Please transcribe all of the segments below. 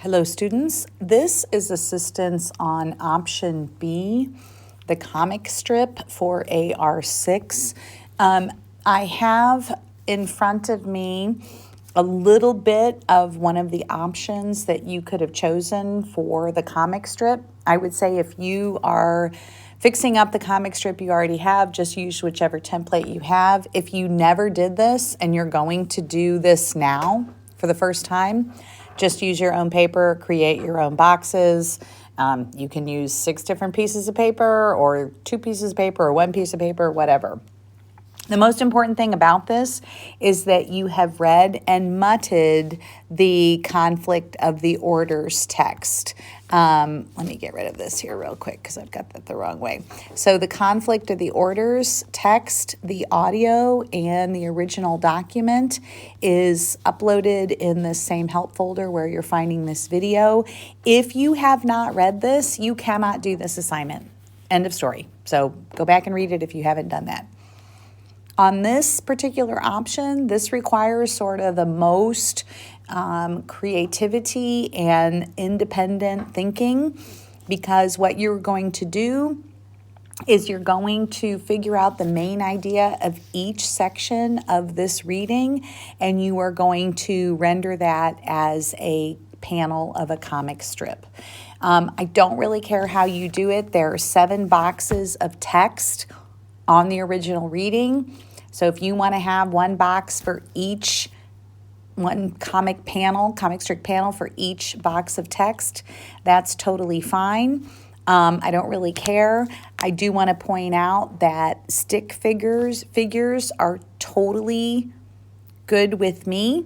Hello students, this is assistance on option B, the comic strip for AR6. I have in front of me a little bit of one of the options that you could have chosen for the comic strip. I would say if you are fixing up the comic strip you already have, just use whichever template you have. If you never did this and you're going to do this now for the first time, just use your own paper, create your own boxes. You can use 6 different pieces of paper or 2 pieces of paper or 1 piece of paper, whatever. The most important thing about this is that you have read and mudded the conflict of the orders text. Let me get rid of this here real quick because I've got that the wrong way. So the conflict of the orders text, the audio, and the original document is uploaded in the same help folder where you're finding this video. If you have not read this, you cannot do this assignment. End of story. So go back and read it if you haven't done that. On this particular option, this requires sort of the most creativity and independent thinking, because what you're going to do is you're going to figure out the main idea of each section of this reading, and you are going to render that as a panel of a comic strip. I don't really care how you do it. There are 7 boxes of text on the original reading. So if you want to have one box for each, one comic strip panel for each box of text, that's totally fine. I don't really care. I do want to point out that stick figures are totally good with me.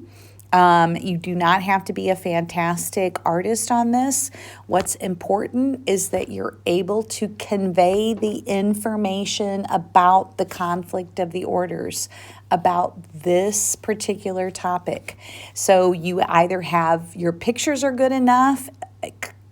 You do not have to be a fantastic artist on this. What's important is that you're able to convey the information about the conflict of the orders, about this particular topic. So you either have your pictures are good enough,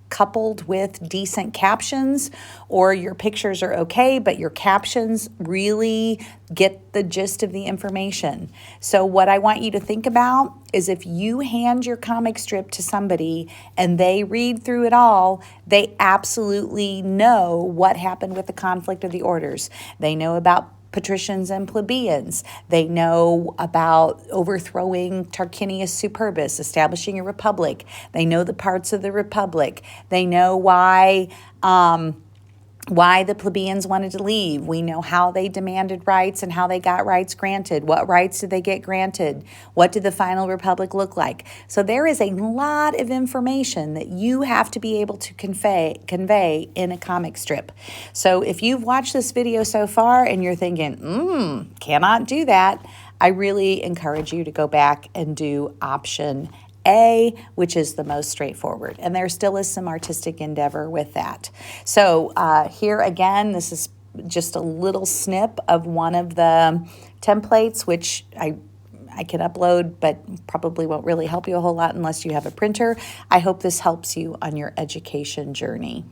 coupled with decent captions, or your pictures are okay, but your captions really get the gist of the information. So what I want you to think about is if you hand your comic strip to somebody and they read through it all, they absolutely know what happened with the conflict of the orders. They know about patricians and plebeians. They know about overthrowing Tarquinius Superbus, establishing a republic. They know the parts of the republic. They know why the plebeians wanted to leave. We know how they demanded rights and how they got rights granted. What rights did they get granted? What did the final republic look like? So there is a lot of information that you have to be able to convey in a comic strip. So if you've watched this video so far and you're thinking, cannot do that, I really encourage you to go back and do option A, which is the most straightforward. And there still is some artistic endeavor with that. So here again, this is just a little snip of one of the templates, which I can upload, but probably won't really help you a whole lot unless you have a printer. I hope this helps you on your education journey.